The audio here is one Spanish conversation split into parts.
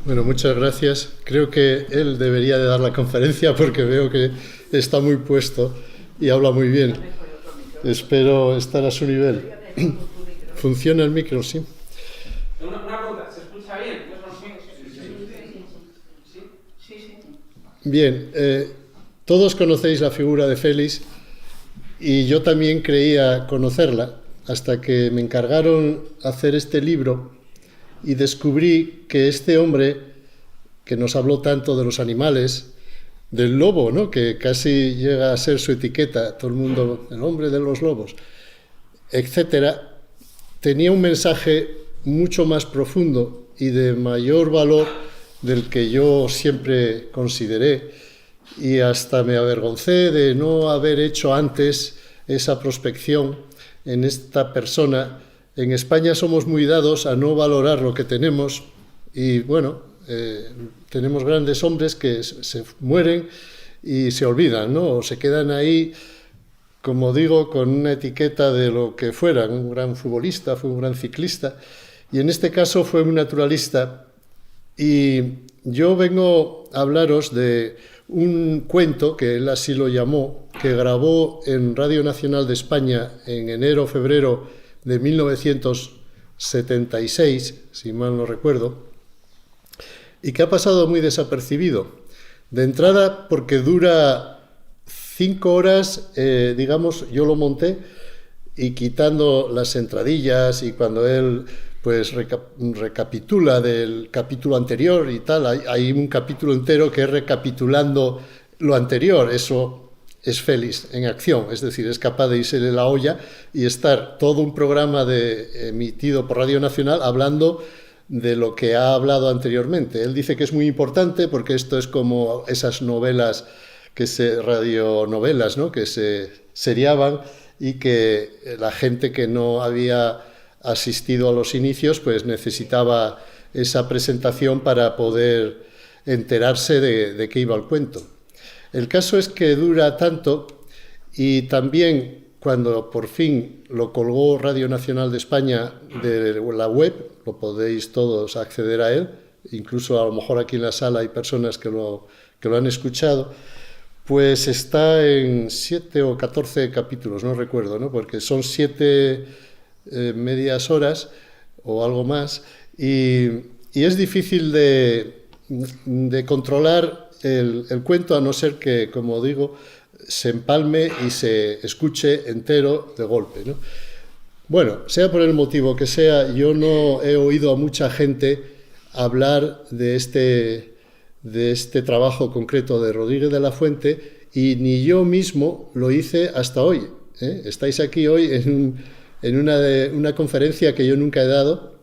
Bueno, muchas gracias. Creo que él debería de dar la conferencia porque veo que está muy puesto y habla muy bien. Espero estar a su nivel. ¿Funciona el micro? Sí. Una pregunta, ¿se escucha bien? Bien, todos conocéis la figura de Félix y yo también creía conocerla hasta que me encargaron hacer este libro y descubrí que este hombre que nos habló tanto de los animales, del lobo, ¿no?, que casi llega a ser su etiqueta, todo el mundo, el hombre de los lobos, etcétera, tenía un mensaje mucho más profundo y de mayor valor del que yo siempre consideré, y hasta me avergoncé de no haber hecho antes esa prospección en esta persona. En España somos muy dados a no valorar lo que tenemos y, bueno, tenemos grandes hombres que se mueren y se olvidan, ¿no? O se quedan ahí, como digo, con una etiqueta de lo que fueran. Un gran futbolista, fue un gran ciclista, y en este caso fue un naturalista. Y yo vengo a hablaros de un cuento, que él así lo llamó, que grabó en Radio Nacional de España en enero-febrero de 1976, si mal no recuerdo, y que ha pasado muy desapercibido. De entrada, porque dura 5 horas, digamos, yo lo monté, y quitando las entradillas y cuando él pues recapitula del capítulo anterior y tal, hay un capítulo entero que es recapitulando lo anterior. Eso es Félix en acción, es decir, es capaz de irse de la olla y estar todo un programa emitido por Radio Nacional hablando de lo que ha hablado anteriormente. Él dice que es muy importante porque esto es como esas novelas, radionovelas, ¿no?, que se seriaban y que la gente que no había asistido a los inicios pues necesitaba esa presentación para poder enterarse de qué iba el cuento. El caso es que dura tanto, y también cuando por fin lo colgó Radio Nacional de España de la web, lo podéis todos acceder a él, incluso a lo mejor aquí en la sala hay personas que lo han escuchado, pues está en 7 o 14 capítulos, no recuerdo, ¿no?, porque son 7 medias horas o algo más, y es difícil de controlar el cuento, a no ser que, como digo, se empalme y se escuche entero de golpe, ¿no? Bueno, sea por el motivo que sea, yo no he oído a mucha gente hablar de este trabajo concreto de Rodríguez de la Fuente, y ni yo mismo lo hice hasta hoy, ¿eh? Estáis aquí hoy en una conferencia que yo nunca he dado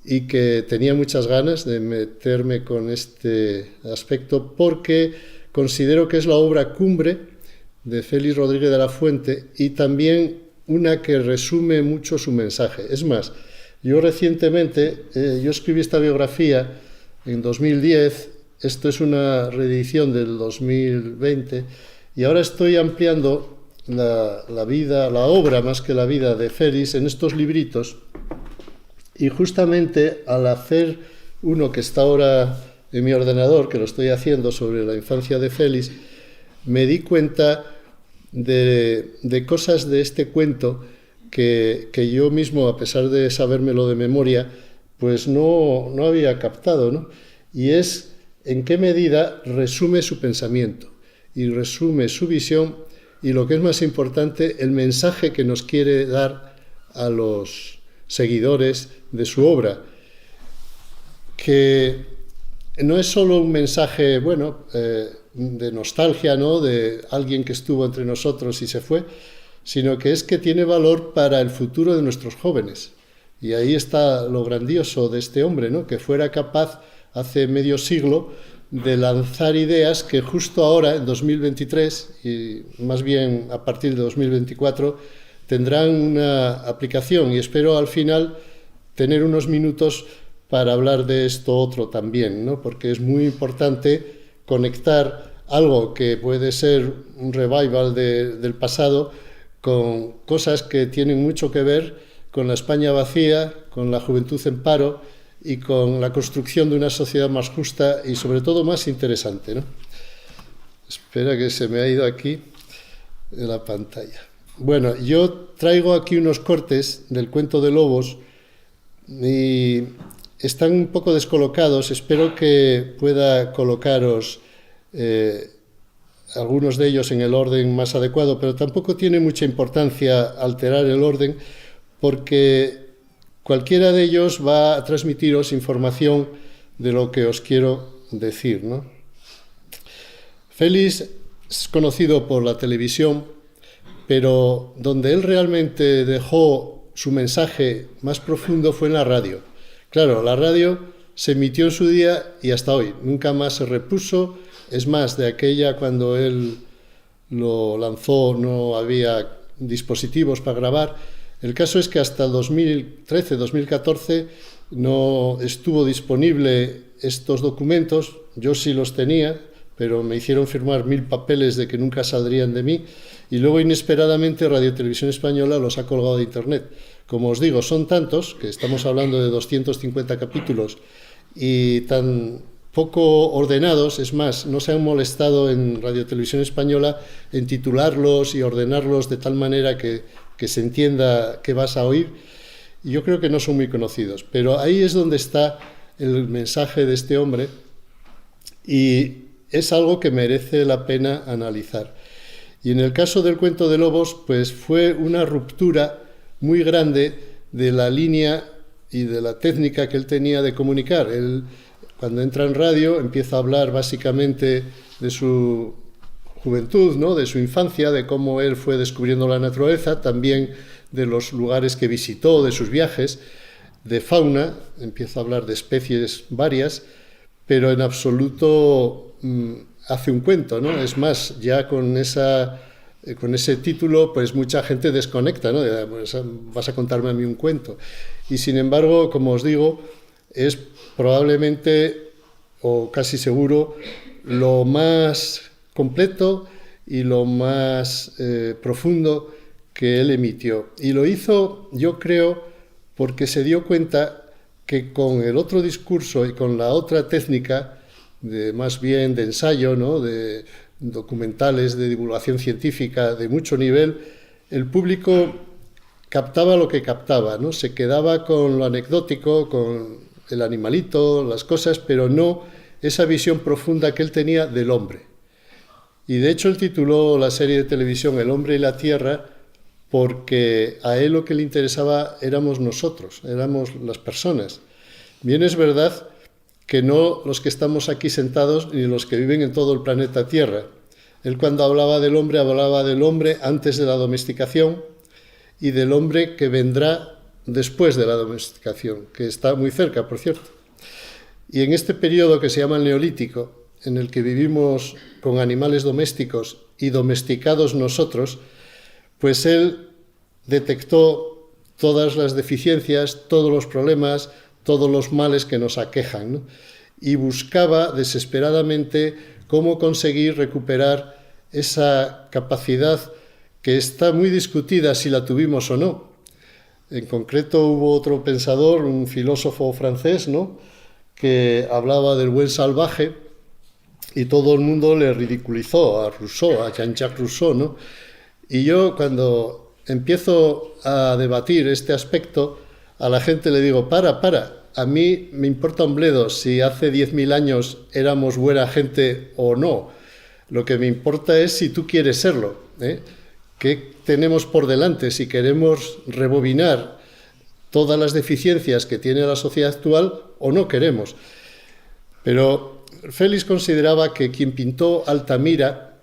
y que tenía muchas ganas de meterme con este aspecto porque considero que es la obra cumbre de Félix Rodríguez de la Fuente y también una que resume mucho su mensaje. Es más, yo recientemente, yo escribí esta biografía en 2010, esto es una reedición del 2020, y ahora estoy ampliando la vida, la obra más que la vida de Félix en estos libritos, y justamente al hacer uno que está ahora en mi ordenador, que lo estoy haciendo sobre la infancia de Félix, me di cuenta de cosas de este cuento que yo mismo, a pesar de sabérmelo de memoria, pues no había captado, ¿no? Y es en qué medida resume su pensamiento y resume su visión, y lo que es más importante, el mensaje que nos quiere dar a los seguidores de su obra, que no es solo un mensaje, bueno, de nostalgia, ¿no?, de alguien que estuvo entre nosotros y se fue, sino que es que tiene valor para el futuro de nuestros jóvenes. Y ahí está lo grandioso de este hombre, ¿no?, que fuera capaz hace medio siglo de lanzar ideas que justo ahora, en 2023, y más bien a partir de 2024, tendrán una aplicación, y espero al final tener unos minutos para hablar de esto otro también, ¿no?, porque es muy importante conectar algo que puede ser un revival del pasado con cosas que tienen mucho que ver con la España vacía, con la juventud en paro y con la construcción de una sociedad más justa y sobre todo más interesante, ¿no? Espera, que se me ha ido aquí en la pantalla. Bueno, yo traigo aquí unos cortes del cuento de Lobos y están un poco descolocados. Espero que pueda colocaros algunos de ellos en el orden más adecuado, pero tampoco tiene mucha importancia alterar el orden, porque cualquiera de ellos va a transmitiros información de lo que os quiero decir, ¿no? Félix es conocido por la televisión, pero donde él realmente dejó su mensaje más profundo fue en la radio. Claro, la radio se emitió en su día y hasta hoy, nunca más se repuso. Es más, de aquella cuando él lo lanzó no había dispositivos para grabar. El caso es que hasta el 2013, 2014 no estuvo disponible estos documentos. Yo sí los tenía, pero me hicieron firmar 1000 papeles de que nunca saldrían de mí, y luego inesperadamente Radio Televisión Española los ha colgado de internet. Como os digo, son tantos, que estamos hablando de 250 capítulos, y tan poco ordenados, es más, no se han molestado en Radio Televisión Española en titularlos y ordenarlos de tal manera que se entienda qué vas a oír. Y yo creo que no son muy conocidos, pero ahí es donde está el mensaje de este hombre, y es algo que merece la pena analizar. Y en el caso del cuento de Lobos, pues fue una ruptura muy grande de la línea y de la técnica que él tenía de comunicar. Él, cuando entra en radio, empieza a hablar básicamente de su juventud, ¿no?, de su infancia, de cómo él fue descubriendo la naturaleza, también de los lugares que visitó, de sus viajes, de fauna, empieza a hablar de especies varias, pero en absoluto hace un cuento, ¿no? Es más, ya con ese título, pues mucha gente desconecta, ¿no? Vas a contarme a mí un cuento. Y sin embargo, como os digo, es probablemente, o casi seguro, lo más completo y lo más profundo que él emitió. Y lo hizo, yo creo, porque se dio cuenta que con el otro discurso y con la otra técnica, más bien de ensayo, ¿no?, de documentales, de divulgación científica de mucho nivel, el público captaba lo que captaba, ¿no? Se quedaba con lo anecdótico, con el animalito, las cosas, pero no esa visión profunda que él tenía del hombre. Y de hecho él tituló la serie de televisión El hombre y la tierra, porque a él lo que le interesaba éramos nosotros, éramos las personas. Bien es verdad que no los que estamos aquí sentados ni los que viven en todo el planeta Tierra. Él, cuando hablaba del hombre antes de la domesticación y del hombre que vendrá después de la domesticación, que está muy cerca, por cierto. Y en este periodo que se llama el Neolítico, en el que vivimos con animales domésticos y domesticados nosotros, pues él detectó todas las deficiencias, todos los problemas, todos los males que nos aquejan, ¿no? Y buscaba desesperadamente cómo conseguir recuperar esa capacidad que está muy discutida si la tuvimos o no. En concreto hubo otro pensador, un filósofo francés, ¿no?, que hablaba del buen salvaje, y todo el mundo le ridiculizó a Rousseau, a Jean-Jacques Rousseau, ¿no? Y yo, cuando empiezo a debatir este aspecto, a la gente le digo, para, a mí me importa un bledo si hace 10.000 años éramos buena gente o no. Lo que me importa es si tú quieres serlo, ¿eh? ¿Qué tenemos por delante? Si queremos rebobinar todas las deficiencias que tiene la sociedad actual o no queremos. Pero Félix consideraba que quien pintó Altamira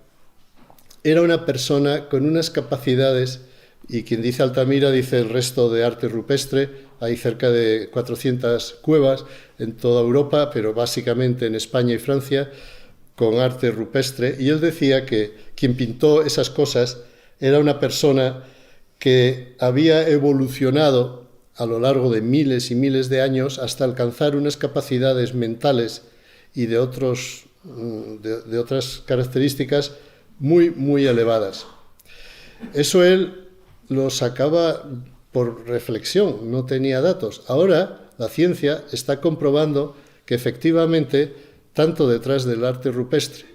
era una persona con unas capacidades, y quien dice Altamira dice el resto de arte rupestre. Hay cerca de 400 cuevas en toda Europa, pero básicamente en España y Francia, con arte rupestre. Y él decía que quien pintó esas cosas era una persona que había evolucionado a lo largo de miles y miles de años hasta alcanzar unas capacidades mentales y de otras características muy, muy elevadas. Eso él lo sacaba por reflexión, no tenía datos. Ahora la ciencia está comprobando que efectivamente, tanto detrás del arte rupestre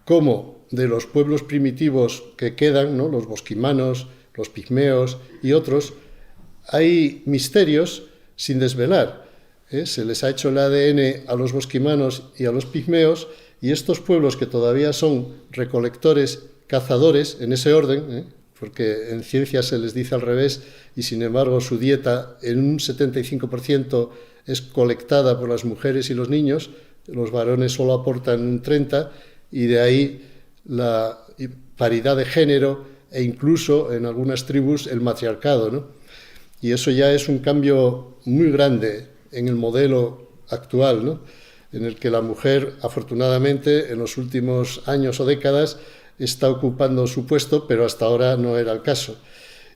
como de los pueblos primitivos que quedan, ¿no?, los bosquimanos, los pigmeos y otros, hay misterios sin desvelar. Se les ha hecho el ADN a los bosquimanos y a los pigmeos, y estos pueblos que todavía son recolectores, cazadores, en ese orden, porque en ciencia se les dice al revés, y sin embargo su dieta en un 75% es colectada por las mujeres y los niños, los varones solo aportan un 30%, y de ahí la paridad de género e incluso en algunas tribus el matriarcado, ¿no? Y eso ya es un cambio muy grande en el modelo actual, ¿no?, en el que la mujer, afortunadamente, en los últimos años o décadas, está ocupando su puesto, pero hasta ahora no era el caso.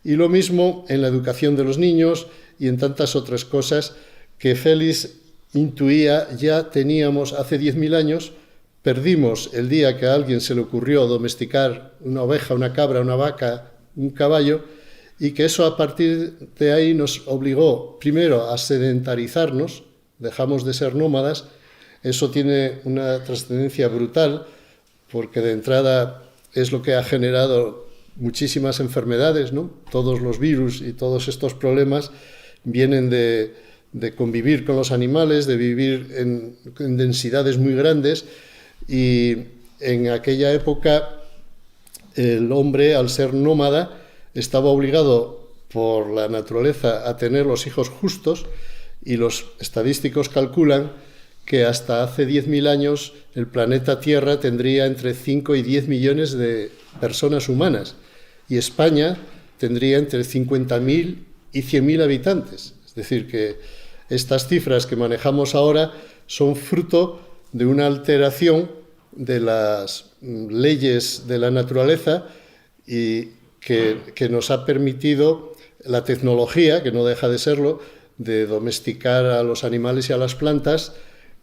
Y lo mismo en la educación de los niños y en tantas otras cosas que Félix intuía. Ya teníamos hace 10.000 años, perdimos el día que a alguien se le ocurrió domesticar una oveja, una cabra, una vaca, un caballo, y que eso a partir de ahí nos obligó primero a sedentarizarnos, dejamos de ser nómadas. Eso tiene una trascendencia brutal, porque de entrada es lo que ha generado muchísimas enfermedades, ¿no? Todos los virus y todos estos problemas vienen de convivir con los animales, de vivir en densidades muy grandes, y en aquella época el hombre, al ser nómada, estaba obligado por la naturaleza a tener los hijos justos, y los estadísticos calculan que hasta hace 10.000 años el planeta Tierra tendría entre 5 y 10 millones de personas humanas, y España tendría entre 50.000 y 100.000 habitantes. Es decir, que estas cifras que manejamos ahora son fruto de una alteración de las leyes de la naturaleza, y que nos ha permitido la tecnología, que no deja de serlo, de domesticar a los animales y a las plantas,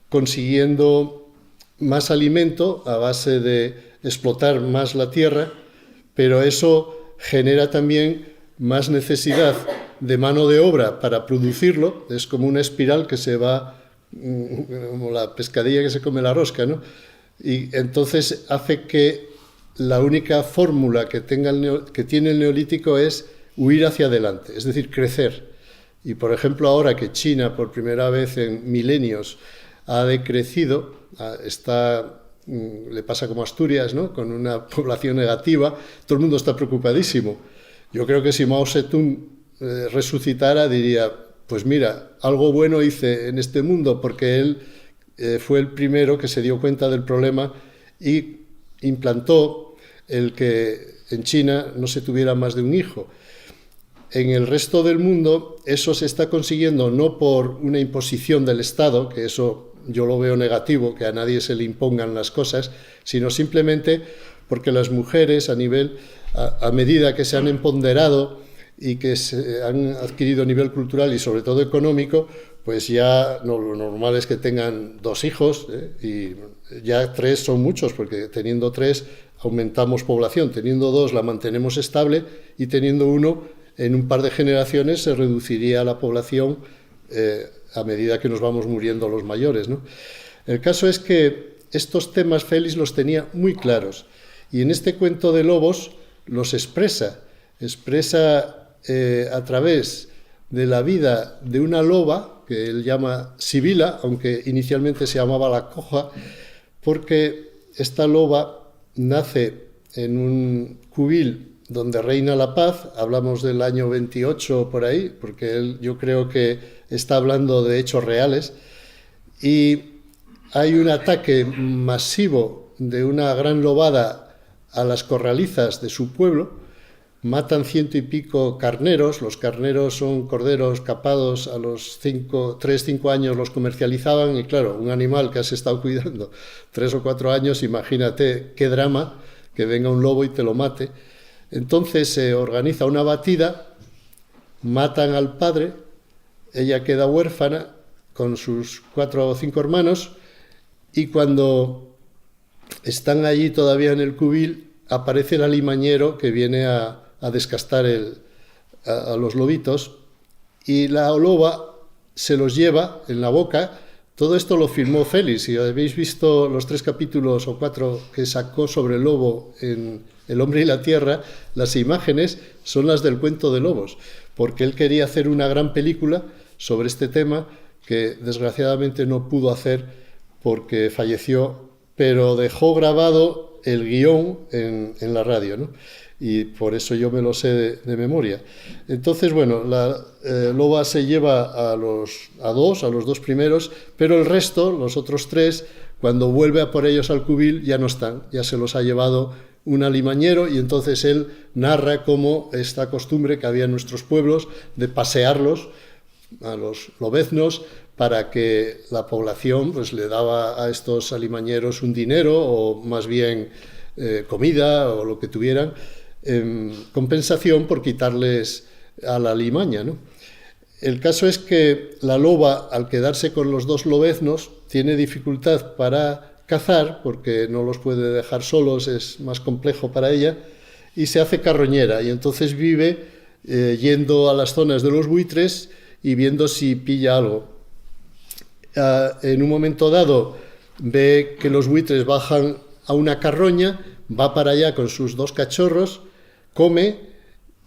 consiguiendo más alimento a base de explotar más la tierra, pero eso genera también más necesidad de mano de obra para producirlo. Es como una espiral que se va, como la pescadilla que se come la rosca, ¿no? Y entonces hace que la única fórmula que tiene el neolítico es huir hacia adelante, es decir, crecer. Y por ejemplo, ahora que China, por primera vez en milenios, ha decrecido, le pasa como Asturias, ¿no?, con una población negativa, todo el mundo está preocupadísimo. Yo creo que si Mao Zedong resucitara, diría, pues mira, algo bueno hice en este mundo, porque él fue el primero que se dio cuenta del problema y implantó el que en China no se tuviera más de un hijo. En el resto del mundo eso se está consiguiendo no por una imposición del Estado, que eso yo lo veo negativo, que a nadie se le impongan las cosas, sino simplemente porque las mujeres a medida que se han empoderado y que se han adquirido nivel cultural y sobre todo económico, pues ya lo normal es que tengan 2 hijos, y ya 3 son muchos, porque teniendo 3 aumentamos población, teniendo 2 la mantenemos estable, y teniendo 1 en un par de generaciones se reduciría la población a medida que nos vamos muriendo los mayores, ¿no? El caso es que estos temas Félix los tenía muy claros, y en este cuento de lobos los expresa a través de la vida de una loba, que él llama Sibila, aunque inicialmente se llamaba la coja, porque esta loba nace en un cubil donde reina la paz. Hablamos del año 28 por ahí, porque yo creo que está hablando de hechos reales, y hay un ataque masivo de una gran lobada a las corralizas de su pueblo. Matan 100 y pico carneros. Los carneros son corderos capados, a los 3-5 años los comercializaban, y claro, un animal que has estado cuidando 3 o 4 años, imagínate qué drama que venga un lobo y te lo mate. Entonces se organiza una batida, matan al padre, ella queda huérfana con sus 4 o 5 hermanos, y cuando están allí todavía en el cubil, aparece el alimañero que viene a descastar a los lobitos, y la loba se los lleva en la boca. Todo esto lo filmó Félix. Si habéis visto los 3 capítulos o 4 que sacó sobre el lobo en El hombre y la tierra, las imágenes son las del cuento de lobos, porque él quería hacer una gran película sobre este tema que desgraciadamente no pudo hacer porque falleció, pero dejó grabado el guión en la radio, ¿no? Y por eso yo me lo sé de memoria. Entonces, bueno, la loba se lleva a los 2 primeros, pero el resto, los otros 3, cuando vuelve a por ellos al cubil, ya no están, ya se los ha llevado un alimañero, y entonces él narra cómo esta costumbre que había en nuestros pueblos de pasearlos a los lobeznos para que la población pues le daba a estos alimañeros un dinero o más bien comida o lo que tuvieran en compensación por quitarles a la alimaña, ¿no? El caso es que la loba, al quedarse con los 2 lobeznos, tiene dificultad para cazar porque no los puede dejar solos, es más complejo para ella, y se hace carroñera, y entonces vive yendo a las zonas de los buitres y viendo si pilla algo. En un momento dado ve que los buitres bajan a una carroña, va para allá con sus 2 cachorros, come.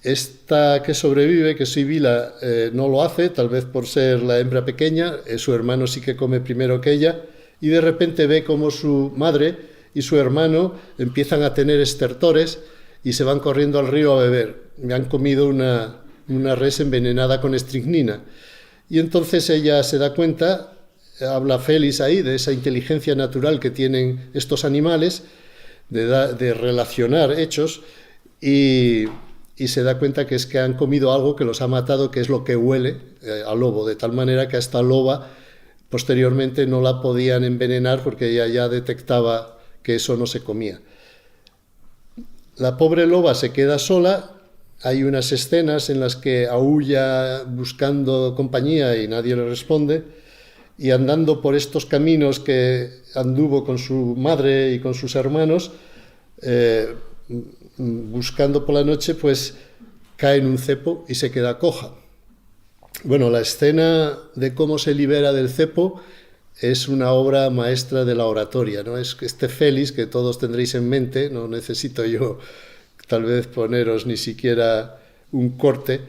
Esta que sobrevive, que es Sibila, no lo hace, tal vez por ser la hembra pequeña, su hermano sí que come primero que ella, y de repente ve como su madre y su hermano empiezan a tener estertores y se van corriendo al río a beber. Me han comido una res envenenada con estricnina. Y entonces ella se da cuenta, habla Félix ahí de esa inteligencia natural que tienen estos animales, de relacionar hechos, y se da cuenta que es que han comido algo que los ha matado, que es lo que huele al lobo, de tal manera que a esta loba posteriormente no la podían envenenar porque ella ya detectaba que eso no se comía. La pobre loba se queda sola, hay unas escenas en las que aúlla buscando compañía y nadie le responde, y andando por estos caminos que anduvo con su madre y con sus hermanos, buscando por la noche, pues cae en un cepo y se queda coja. Bueno, la escena de cómo se libera del cepo es una obra maestra de la oratoria, ¿no? Es este Félix que todos tendréis en mente, no necesito yo tal vez poneros ni siquiera un corte,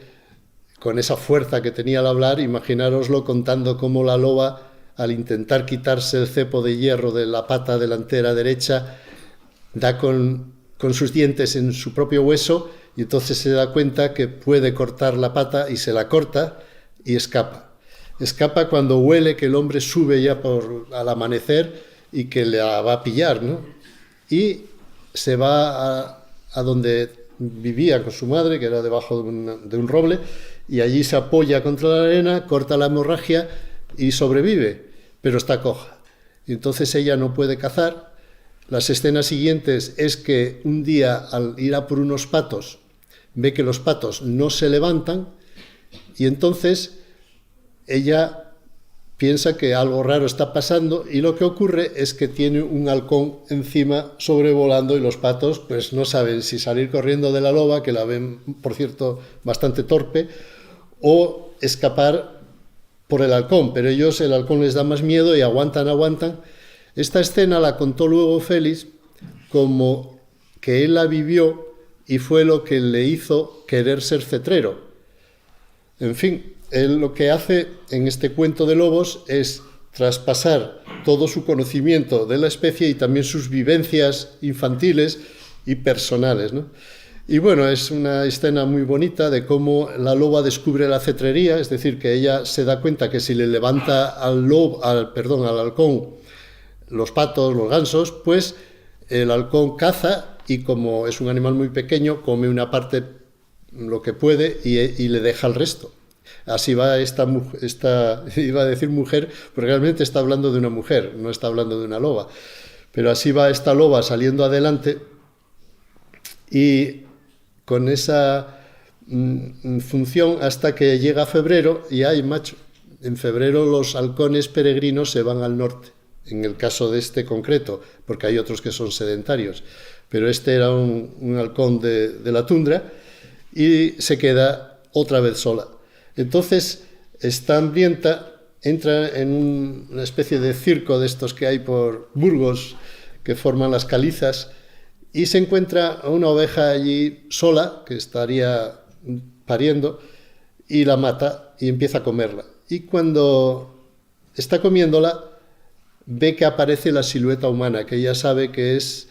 con esa fuerza que tenía al hablar, imaginároslo contando cómo la loba, al intentar quitarse el cepo de hierro de la pata delantera derecha, da con sus dientes en su propio hueso, y entonces se da cuenta que puede cortar la pata y se la corta y escapa. Escapa cuando huele que el hombre sube ya al amanecer y que la va a pillar, ¿no? Y se va a donde vivía con su madre, que era debajo de un roble, y allí se apoya contra la arena, corta la hemorragia y sobrevive, pero está coja. Y entonces ella no puede cazar. Las escenas siguientes es que un día, al ir a por unos patos, ve que los patos no se levantan, y entonces ella piensa que algo raro está pasando, y lo que ocurre es que tiene un halcón encima sobrevolando, y los patos pues no saben si salir corriendo de la loba, que la ven, por cierto, bastante torpe, o escapar por el halcón, pero ellos, el halcón les da más miedo y aguantan. Esta escena la contó luego Félix como que él la vivió y fue lo que le hizo querer ser cetrero. En fin, él lo que hace en este cuento de lobos es traspasar todo su conocimiento de la especie y también sus vivencias infantiles y personales, ¿no? Y bueno, es una escena muy bonita de cómo la loba descubre la cetrería, es decir, que ella se da cuenta que si le levanta al halcón los patos, los gansos, pues el halcón caza, y como es un animal muy pequeño, come una parte, lo que puede, y le deja el resto. Así va esta, iba a decir mujer, pero realmente está hablando de una mujer, no está hablando de una loba. Pero así va esta loba saliendo adelante, y con esa función hasta que llega febrero, y hay macho. En febrero los halcones peregrinos se van al norte, en el caso de este concreto, porque hay otros que son sedentarios, pero este era un halcón de la tundra, y se queda otra vez sola. Entonces está hambrienta entra en una especie de circo de estos que hay por Burgos, que forman las calizas, y se encuentra a una oveja allí sola, que estaría pariendo, y la mata y empieza a comerla. Y cuando está comiéndola, ve que aparece la silueta humana, que ella sabe que es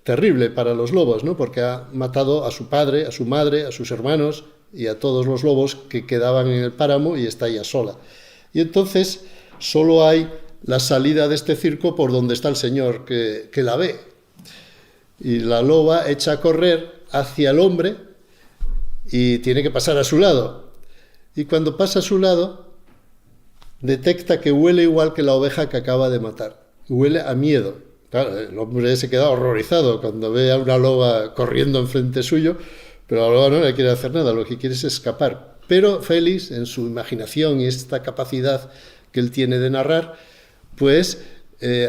terrible para los lobos, ¿no? Porque ha matado a su padre, a su madre, a sus hermanos y a todos los lobos que quedaban en el páramo, y está ella sola. Y entonces solo hay la salida de este circo por donde está el señor que la ve. Y la loba echa a correr hacia el hombre y tiene que pasar a su lado. Y cuando pasa a su lado, detecta que huele igual que la oveja que acaba de matar. Huele a miedo. Claro, el hombre se queda horrorizado cuando ve a una loba corriendo enfrente suyo, pero la loba no le quiere hacer nada, lo que quiere es escapar. Pero Félix, en su imaginación y esta capacidad que él tiene de narrar, pues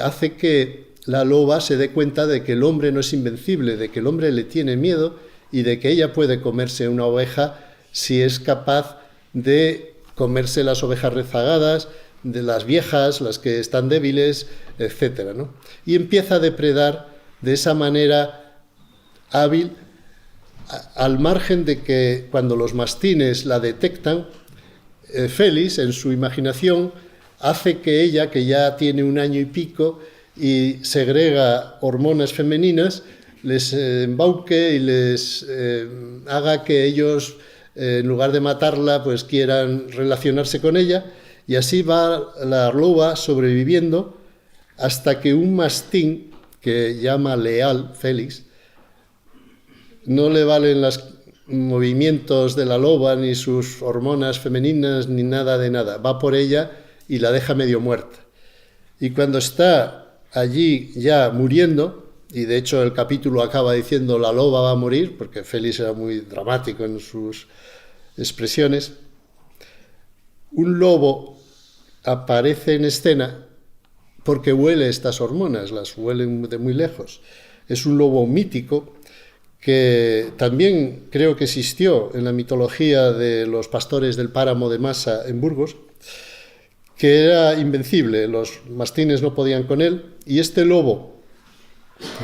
hace que la loba se dé cuenta de que el hombre no es invencible, de que el hombre le tiene miedo y de que ella puede comerse una oveja si es capaz de comerse las ovejas rezagadas, de las viejas, las que están débiles, etcétera, ¿no? Y empieza a depredar de esa manera hábil, al margen de que cuando los mastines la detectan, Félix, en su imaginación, hace que ella, que ya tiene 1 año y pico y segrega hormonas femeninas, les embauque y les haga que ellos, en lugar de matarla, pues quieran relacionarse con ella, y así va la loba sobreviviendo hasta que un mastín, que llama Leal, Félix, no le valen los movimientos de la loba, ni sus hormonas femeninas, ni nada de nada. Va por ella y la deja medio muerta. Y cuando está allí ya muriendo, y de hecho el capítulo acaba diciendo la loba va a morir, porque Félix era muy dramático en sus expresiones, un lobo aparece en escena porque huele estas hormonas, las huelen de muy lejos. Es un lobo mítico que también creo que existió en la mitología de los pastores del páramo de Masa en Burgos, que era invencible, los mastines no podían con él, y este lobo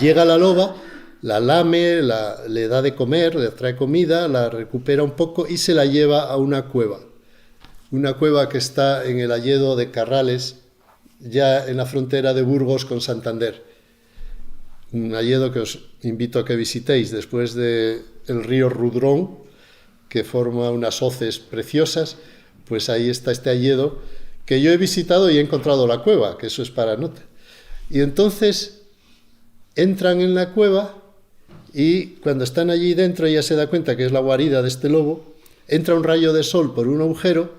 llega a la loba, la lame, le da de comer, le trae comida, la recupera un poco y se la lleva a una cueva que está en el hayedo de Carrales, ya en la frontera de Burgos con Santander. Un hayedo que os invito a que visitéis después del río Rudrón, que forma unas hoces preciosas, pues ahí está este hayedo que yo he visitado y he encontrado la cueva, que eso es para nota. Y entonces entran en la cueva y cuando están allí dentro ella se da cuenta que es la guarida de este lobo, entra un rayo de sol por un agujero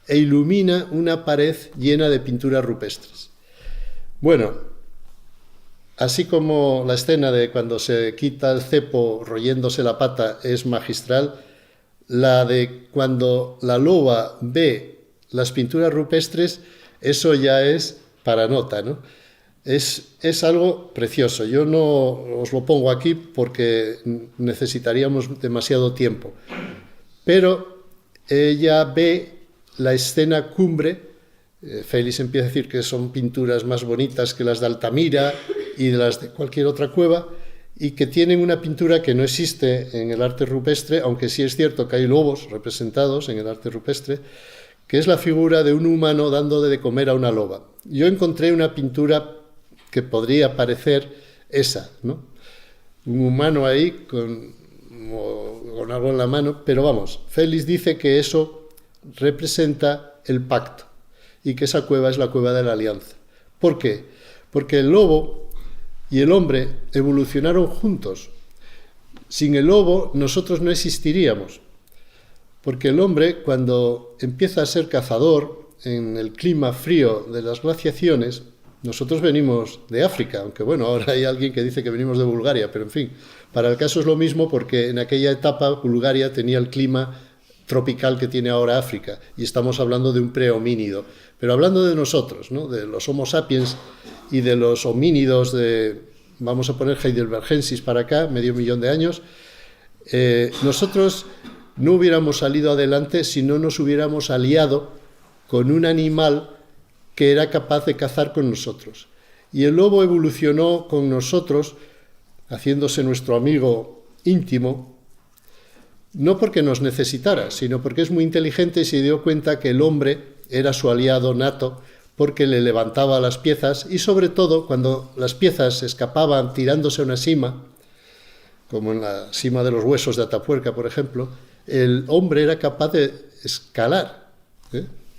e ilumina una pared llena de pinturas rupestres. Bueno, así como la escena de cuando se quita el cepo royéndose la pata es magistral, la de cuando la loba ve las pinturas rupestres, eso ya es para nota, ¿no? Es algo precioso. Yo no os lo pongo aquí porque necesitaríamos demasiado tiempo, pero ella ve la escena cumbre. Félix empieza a decir que son pinturas más bonitas que las de Altamira y de las de cualquier otra cueva, y que tienen una pintura que no existe en el arte rupestre, aunque sí es cierto que hay lobos representados en el arte rupestre, que es la figura de un humano dándole de comer a una loba. Yo encontré una pintura que podría parecer esa, ¿no? Un humano ahí con algo en la mano, pero vamos, Félix dice que eso representa el pacto y que esa cueva es la cueva de la alianza. ¿Por qué? Porque el lobo y el hombre evolucionaron juntos. Sin el lobo nosotros no existiríamos, porque el hombre, cuando empieza a ser cazador en el clima frío de las glaciaciones, nosotros venimos de África, aunque bueno, ahora hay alguien que dice que venimos de Bulgaria, pero en fin, para el caso es lo mismo, porque en aquella etapa Bulgaria tenía el clima tropical que tiene ahora África, y estamos hablando de un prehomínido. Pero hablando de nosotros, ¿no?, de los Homo sapiens y de los homínidos de, vamos a poner heidelbergensis para acá, 500.000 de años, nosotros no hubiéramos salido adelante si no nos hubiéramos aliado con un animal que era capaz de cazar con nosotros. Y el lobo evolucionó con nosotros, haciéndose nuestro amigo íntimo, no porque nos necesitara, sino porque es muy inteligente y se dio cuenta que el hombre era su aliado nato, porque le levantaba las piezas y sobre todo cuando las piezas escapaban tirándose a una sima, como en la sima de los huesos de Atapuerca, por ejemplo, el hombre era capaz de escalar.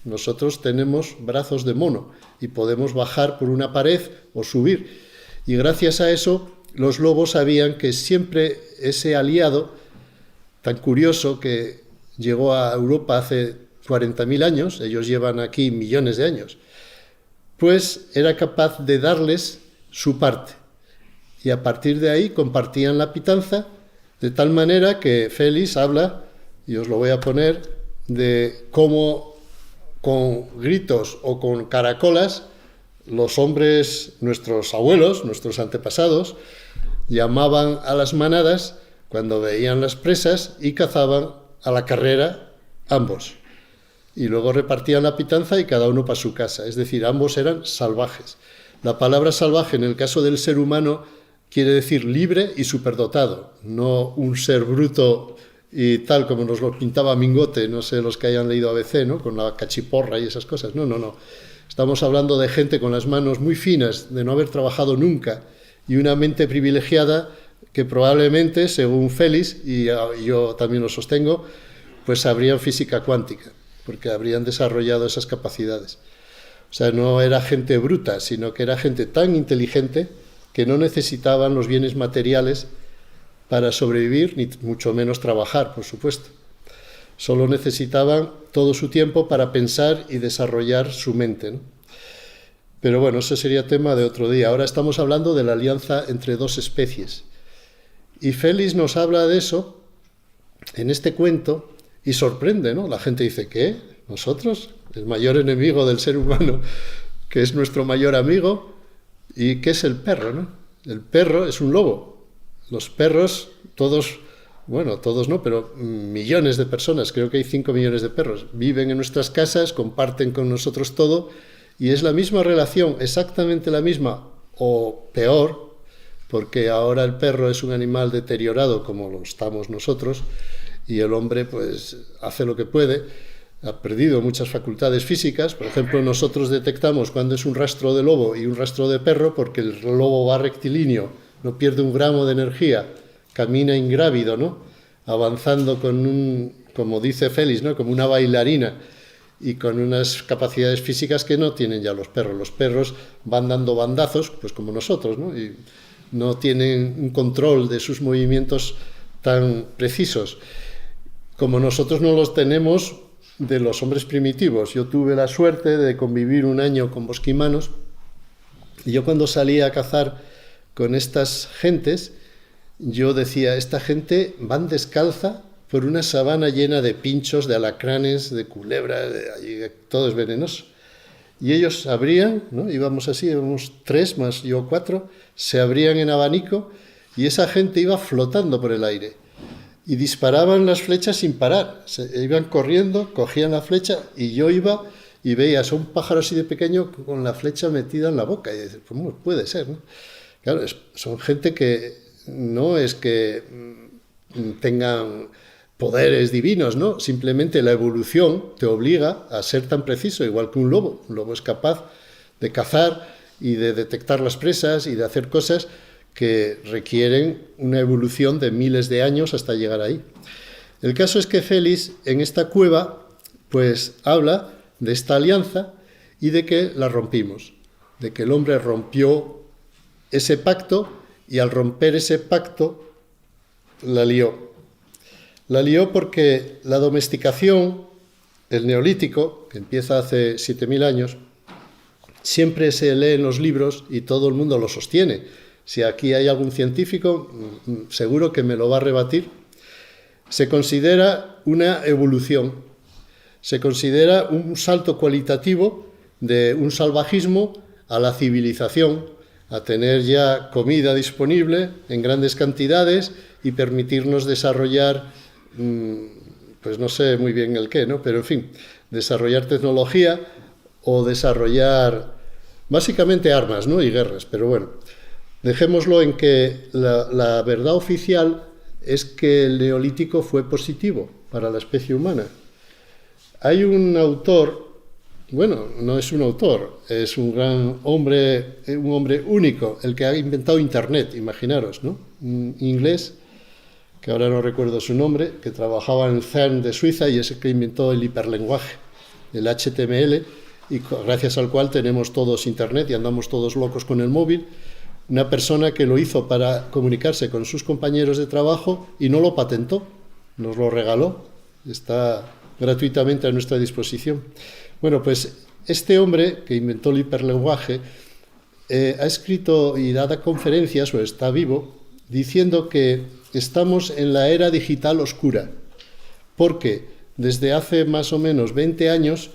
Nosotros tenemos brazos de mono y podemos bajar por una pared o subir. Y gracias a eso los lobos sabían que siempre ese aliado tan curioso que llegó a Europa hace 40.000 años, ellos llevan aquí millones de años, pues era capaz de darles su parte. Y a partir de ahí compartían la pitanza, de tal manera que Félix habla, y os lo voy a poner, de cómo con gritos o con caracolas los hombres, nuestros abuelos, nuestros antepasados, llamaban a las manadas cuando veían las presas y cazaban a la carrera ambos. Y luego repartían la pitanza y cada uno para su casa. Es decir, ambos eran salvajes. La palabra salvaje en el caso del ser humano quiere decir libre y superdotado, no un ser bruto y tal como nos lo pintaba Mingote, no sé los que hayan leído ABC, ¿no? Con la cachiporra y esas cosas. No, no, no. Estamos hablando de gente con las manos muy finas, de no haber trabajado nunca, y una mente privilegiada que probablemente, según Félix, y yo también lo sostengo, pues sabrían física cuántica, porque habrían desarrollado esas capacidades. O sea, no era gente bruta, sino que era gente tan inteligente que no necesitaban los bienes materiales para sobrevivir, ni mucho menos trabajar, por supuesto. Solo necesitaban todo su tiempo para pensar y desarrollar su mente, ¿no? Pero bueno, ese sería tema de otro día. Ahora estamos hablando de la alianza entre dos especies. Y Félix nos habla de eso en este cuento y sorprende, ¿no? La gente dice, ¿qué? ¿Nosotros? El mayor enemigo del ser humano, que es nuestro mayor amigo. ¿Y qué es el perro, no? El perro es un lobo. Los perros, todos, bueno, todos no, pero millones de personas, creo que hay 5 millones de perros, viven en nuestras casas, comparten con nosotros todo, y es la misma relación, exactamente la misma, o peor, porque ahora el perro es un animal deteriorado como lo estamos nosotros, y el hombre pues hace lo que puede, ha perdido muchas facultades físicas. Por ejemplo, nosotros detectamos cuando es un rastro de lobo y un rastro de perro, porque el lobo va rectilíneo, no pierde un gramo de energía, camina ingrávido, ¿no? Avanzando con un, como dice Félix, ¿no? Como una bailarina, y con unas capacidades físicas que no tienen ya los perros. Los perros van dando bandazos, pues como nosotros, ¿no? Y no tienen un control de sus movimientos tan precisos. Como nosotros no los tenemos de los hombres primitivos. Yo tuve la suerte de convivir un año con bosquimanos, y yo cuando salía a cazar con estas gentes, yo decía, esta gente van descalza por una sabana llena de pinchos, de alacranes, de culebras, todo es venenoso. Y ellos abrían, ¿no? Íbamos así, íbamos 3 más yo 4, se abrían en abanico y esa gente iba flotando por el aire. Y disparaban las flechas sin parar. Iban corriendo, cogían la flecha y yo iba y veías a un pájaro así de pequeño con la flecha metida en la boca. Y dices, ¿cómo puede ser, no? Claro, son gente que no es que tengan poderes divinos, ¿no? Simplemente la evolución te obliga a ser tan preciso, igual que un lobo. Un lobo es capaz de cazar y de detectar las presas y de hacer cosas que requieren una evolución de miles de años hasta llegar ahí. El caso es que Félix en esta cueva pues habla de esta alianza y de que la rompimos, de que el hombre rompió ese pacto y al romper ese pacto la lió. La lió porque la domesticación, el neolítico, que empieza hace 7.000 años, siempre se lee en los libros y todo el mundo lo sostiene. Si aquí hay algún científico, seguro que me lo va a rebatir. Se considera una evolución, se considera un salto cualitativo de un salvajismo a la civilización, a tener ya comida disponible en grandes cantidades y permitirnos desarrollar, pues no sé muy bien el qué, ¿no? Pero en fin, desarrollar tecnología o desarrollar básicamente armas, ¿no? Y guerras, pero bueno, dejémoslo en que la verdad oficial es que el Neolítico fue positivo para la especie humana. Hay un autor, bueno, no es un autor, es un gran hombre, un hombre único, el que ha inventado Internet, imaginaros, ¿no? Un inglés, que ahora no recuerdo su nombre, que trabajaba en el CERN de Suiza y es el que inventó el hiperlenguaje, el HTML, y gracias al cual tenemos todos Internet y andamos todos locos con el móvil. Una persona que lo hizo para comunicarse con sus compañeros de trabajo y no lo patentó, nos lo regaló, está gratuitamente a nuestra disposición. Bueno, pues este hombre que inventó el hiperlenguaje ha escrito y dado conferencias, o está vivo, diciendo que estamos en la era digital oscura, porque desde hace más o menos 20 años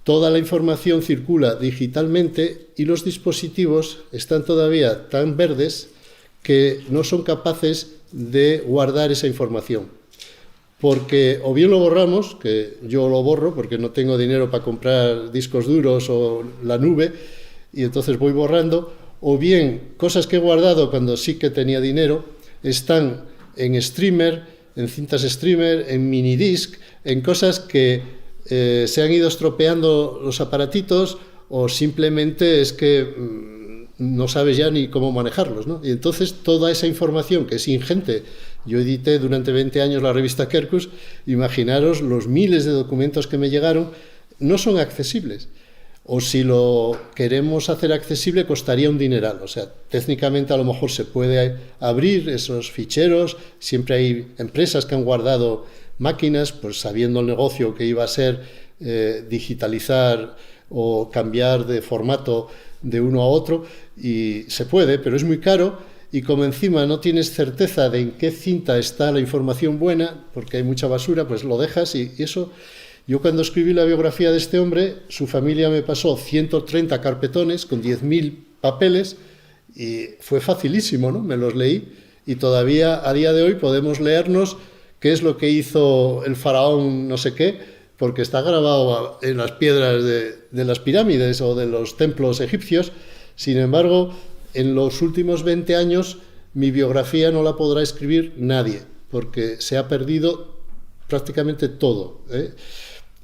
toda la información circula digitalmente y los dispositivos están todavía tan verdes que no son capaces de guardar esa información. Porque o bien lo borramos, que yo lo borro porque no tengo dinero para comprar discos duros o la nube, y entonces voy borrando, o bien cosas que he guardado cuando sí que tenía dinero están en streamer, en cintas streamer, en minidisc, en cosas que se han ido estropeando los aparatitos o simplemente es que no sabes ya ni cómo manejarlos, ¿no? Y entonces toda esa información que es ingente, yo edité durante 20 años la revista Quercus, imaginaros los miles de documentos que me llegaron, no son accesibles. O si lo queremos hacer accesible costaría un dineral, o sea, técnicamente a lo mejor se puede abrir esos ficheros, siempre hay empresas que han guardado máquinas, pues sabiendo el negocio que iba a ser digitalizar o cambiar de formato de uno a otro, y se puede, pero es muy caro, y como encima no tienes certeza de en qué cinta está la información buena, porque hay mucha basura, pues lo dejas, y eso. Yo cuando escribí la biografía de este hombre, su familia me pasó 130 carpetones con 10.000 papeles, y fue facilísimo, ¿no? Me los leí, y todavía a día de hoy podemos leernos qué es lo que hizo el faraón no sé qué, porque está grabado en las piedras de las pirámides o de los templos egipcios. Sin embargo, en los últimos 20 años mi biografía no la podrá escribir nadie, porque se ha perdido prácticamente todo, ¿eh?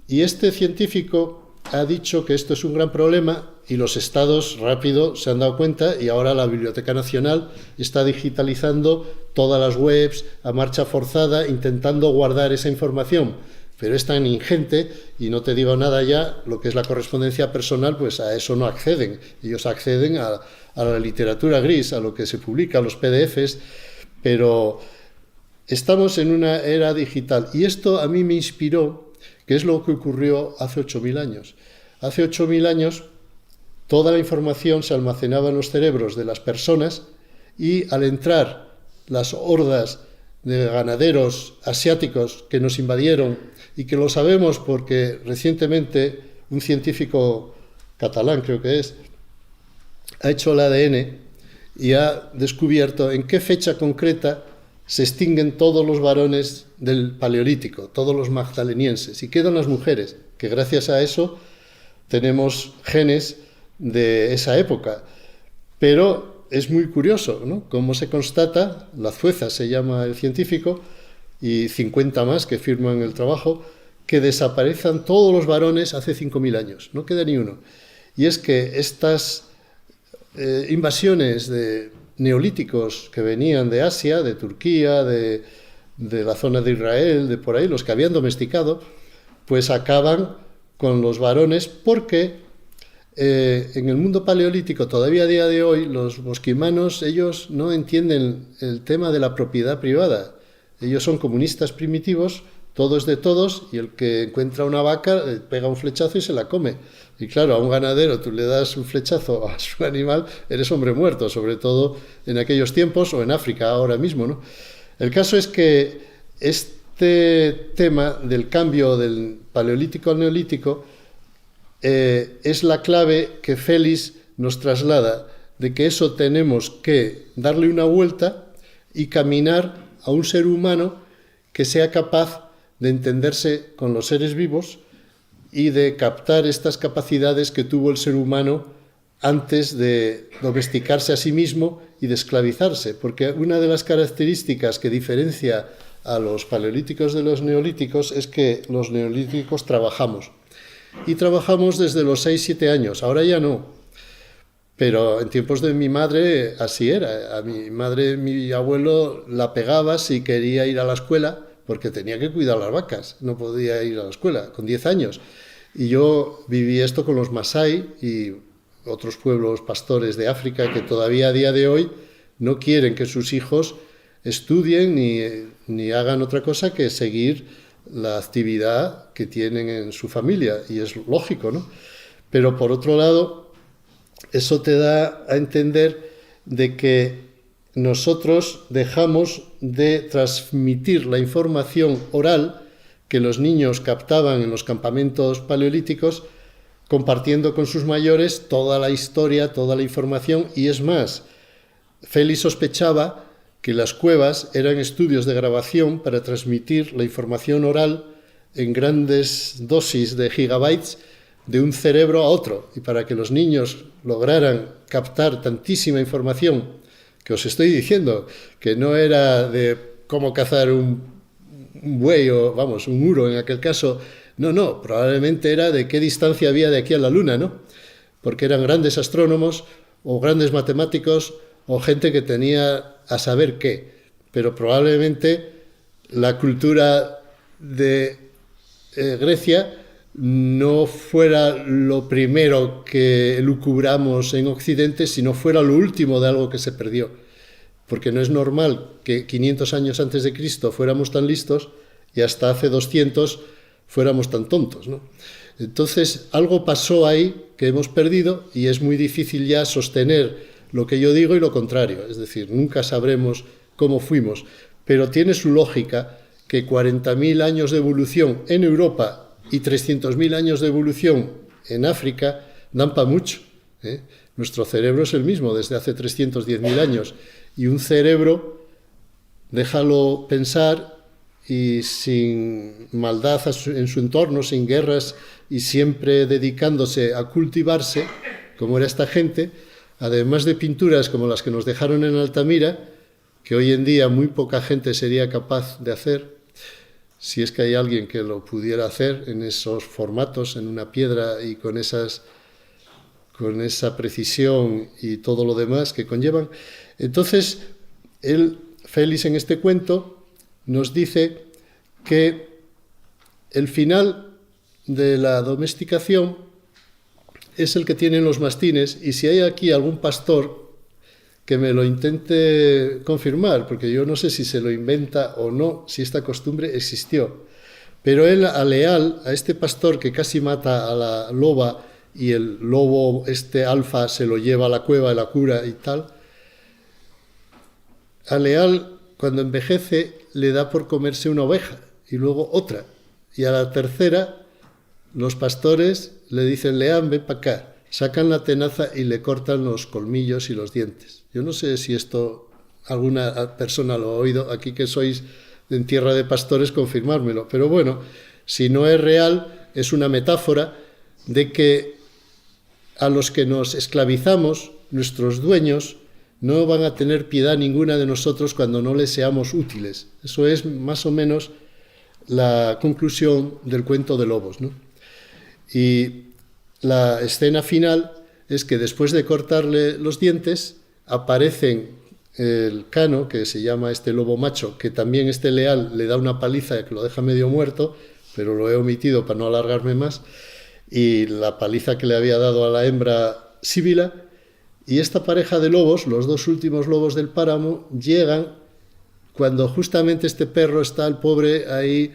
Y este científico ha dicho que esto es un gran problema y los estados rápido se han dado cuenta, y ahora la Biblioteca Nacional está digitalizando todas las webs a marcha forzada intentando guardar esa información, pero es tan ingente, y no te digo nada ya, lo que es la correspondencia personal, pues a eso no acceden. Ellos acceden a la literatura gris, a lo que se publica, a los PDFs, pero estamos en una era digital. Y esto a mí me inspiró, que es lo que ocurrió hace 8.000 años. Hace 8.000 años toda la información se almacenaba en los cerebros de las personas, y al entrar las hordas de ganaderos asiáticos que nos invadieron, y que lo sabemos porque recientemente un científico catalán, creo que es, ha hecho el ADN y ha descubierto en qué fecha concreta se extinguen todos los varones del Paleolítico, todos los magdalenienses, y quedan las mujeres, que gracias a eso tenemos genes de esa época. Pero es muy curioso, ¿no?, cómo se constata, Lazueza se llama el científico, y 50 más que firman el trabajo, que desaparezcan todos los varones hace 5.000 años, no queda ni uno. Y es que estas invasiones de neolíticos que venían de Asia, de Turquía, de la zona de Israel, de por ahí, los que habían domesticado, pues acaban con los varones, porque en el mundo paleolítico, todavía a día de hoy, los bosquimanos, ellos no entienden el tema de la propiedad privada. Ellos son comunistas primitivos, todo es de todos, y el que encuentra una vaca pega un flechazo y se la come. Y claro, a un ganadero tú le das un flechazo a su animal, eres hombre muerto, sobre todo en aquellos tiempos, o en África ahora mismo, ¿no? El caso es que este tema del cambio del paleolítico al neolítico es la clave que Félix nos traslada, de que eso tenemos que darle una vuelta y caminar a un ser humano que sea capaz de entenderse con los seres vivos y de captar estas capacidades que tuvo el ser humano antes de domesticarse a sí mismo y de esclavizarse, porque una de las características que diferencia a los paleolíticos de los neolíticos es que los neolíticos trabajamos, y trabajamos desde los 6-7 años, ahora ya no, pero en tiempos de mi madre así era. A mi madre, mi abuelo la pegaba si quería ir a la escuela, porque tenía que cuidar las vacas, no podía ir a la escuela con 10 años. Y yo viví esto con los Masái y otros pueblos pastores de África que todavía a día de hoy no quieren que sus hijos estudien ni hagan otra cosa que seguir la actividad que tienen en su familia, y es lógico, ¿no? Pero por otro lado, eso te da a entender de que nosotros dejamos de transmitir la información oral que los niños captaban en los campamentos paleolíticos, compartiendo con sus mayores toda la historia, toda la información, y es más, Félix sospechaba que las cuevas eran estudios de grabación para transmitir la información oral en grandes dosis de gigabytes de un cerebro a otro, y para que los niños lograran captar tantísima información que os estoy diciendo, que no era de cómo cazar un buey o, vamos, un muro en aquel caso, no, probablemente era de qué distancia había de aquí a la Luna, ¿no? Porque eran grandes astrónomos o grandes matemáticos o gente que tenía a saber qué, pero probablemente la cultura de Grecia no fuera lo primero que lucubramos en Occidente, sino fuera lo último de algo que se perdió. Porque no es normal que 500 años antes de Cristo fuéramos tan listos y hasta hace 200 fuéramos tan tontos, ¿no? Entonces, algo pasó ahí que hemos perdido y es muy difícil ya sostener lo que yo digo y lo contrario. Es decir, nunca sabremos cómo fuimos, pero tiene su lógica que 40.000 años de evolución en Europa y 300.000 años de evolución en África dan para mucho, ¿eh? Nuestro cerebro es el mismo desde hace 310.000 años, y un cerebro, déjalo pensar y sin maldad en su entorno, sin guerras y siempre dedicándose a cultivarse, como era esta gente, además de pinturas como las que nos dejaron en Altamira, que hoy en día muy poca gente sería capaz de hacer, si es que hay alguien que lo pudiera hacer en esos formatos, en una piedra y con esa precisión y todo lo demás que conllevan. Entonces, Félix en este cuento nos dice que el final de la domesticación es el que tienen los mastines, y si hay aquí algún pastor que me lo intente confirmar, porque yo no sé si se lo inventa o no, si esta costumbre existió. Pero él, a Leal, a este pastor que casi mata a la loba y el lobo alfa se lo lleva a la cueva y la cura y tal, a Leal, cuando envejece, le da por comerse una oveja y luego otra. Y a la tercera, los pastores le dicen: Leal, ven para acá. Sacan la tenaza y le cortan los colmillos y los dientes. Yo no sé si esto alguna persona lo ha oído, aquí que sois en tierra de pastores, confirmármelo. Pero bueno, si no es real, es una metáfora de que a los que nos esclavizamos, nuestros dueños, no van a tener piedad ninguna de nosotros cuando no les seamos útiles. Eso es más o menos la conclusión del cuento de lobos, ¿no? Y la escena final es que después de cortarle los dientes, aparecen el Cano, que se llama este lobo macho, que también Leal le da una paliza que lo deja medio muerto, pero lo he omitido para no alargarme más, y la paliza que le había dado a la hembra Síbila, y esta pareja de lobos, los dos últimos lobos del páramo, llegan cuando justamente este perro está, el pobre, ahí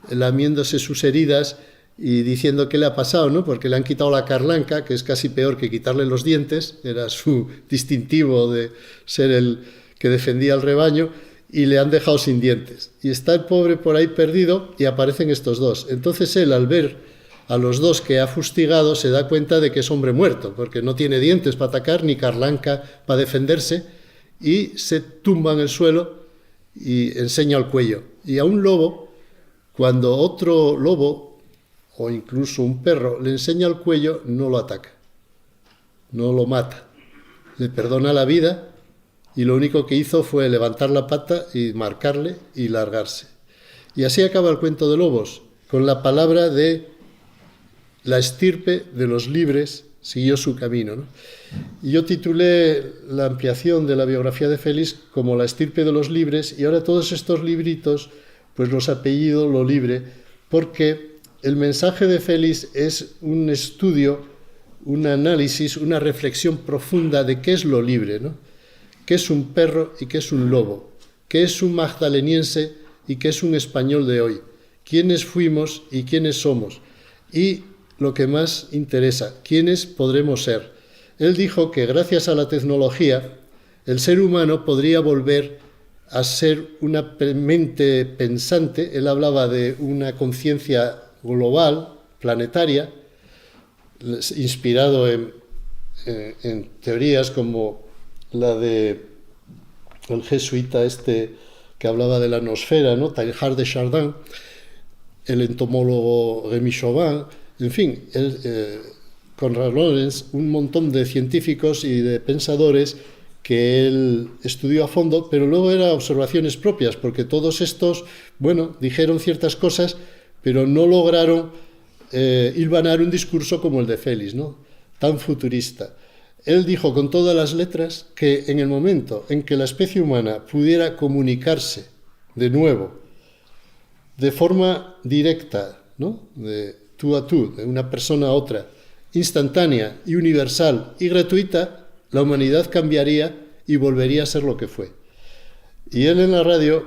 lamiéndose sus heridas y diciendo qué le ha pasado, ¿no? Porque le han quitado la carlanca, que es casi peor que quitarle los dientes, era su distintivo de ser el que defendía al rebaño, y le han dejado sin dientes. Y está el pobre por ahí perdido y aparecen estos dos. Entonces él, al ver a los dos que ha fustigado, se da cuenta de que es hombre muerto, porque no tiene dientes para atacar ni carlanca para defenderse, y se tumba en el suelo y enseña el cuello. Y a un lobo, cuando otro lobo o incluso un perro le enseña el cuello, no lo ataca, no lo mata, le perdona la vida y lo único que hizo fue levantar la pata y marcarle y largarse. Y así acaba el cuento de Lobos, con la palabra de la estirpe de los libres siguió su camino, ¿no? Y yo titulé la ampliación de la biografía de Félix como La estirpe de los libres, y ahora todos estos libritos pues los apellido Lo Libre, porque el mensaje de Félix es un estudio, un análisis, una reflexión profunda de qué es lo libre, ¿no? Qué es un perro y qué es un lobo, qué es un magdaleniense y qué es un español de hoy, quiénes fuimos y quiénes somos, y lo que más interesa, quiénes podremos ser. Él dijo que gracias a la tecnología el ser humano podría volver a ser una mente pensante. Él hablaba de una conciencia global, planetaria, inspirado en teorías como la de el jesuita que hablaba de la nosfera, ¿no? Teilhard de Chardin, el entomólogo Rémy Chauvin, en fin, Konrad Lorenz, un montón de científicos y de pensadores que él estudió a fondo, pero luego eran observaciones propias, porque todos estos, bueno, dijeron ciertas cosas, pero no lograron hilvanar un discurso como el de Félix, ¿no? Tan futurista. Él dijo con todas las letras que en el momento en que la especie humana pudiera comunicarse de nuevo, de forma directa, ¿no? De tú a tú, de una persona a otra, instantánea y universal y gratuita, la humanidad cambiaría y volvería a ser lo que fue. Y él en la radio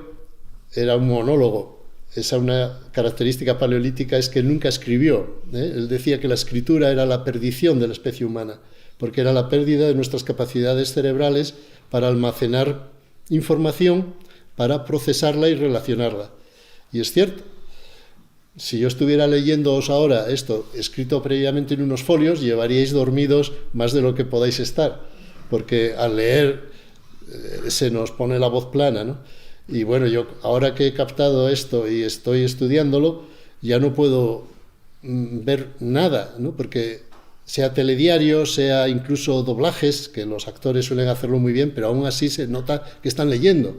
era un monólogo. Esa una característica paleolítica, es que él nunca escribió, ¿eh? Él decía que la escritura era la perdición de la especie humana, porque era la pérdida de nuestras capacidades cerebrales para almacenar información, para procesarla y relacionarla. Y es cierto. Si yo estuviera leyéndoos ahora esto escrito previamente en unos folios, llevaríais dormidos más de lo que podáis estar, porque al leer se nos pone la voz plana, ¿no? Y bueno, yo ahora que he captado esto y estoy estudiándolo, ya no puedo ver nada, ¿no? Porque sea telediario, sea incluso doblajes, que los actores suelen hacerlo muy bien, pero aún así se nota que están leyendo.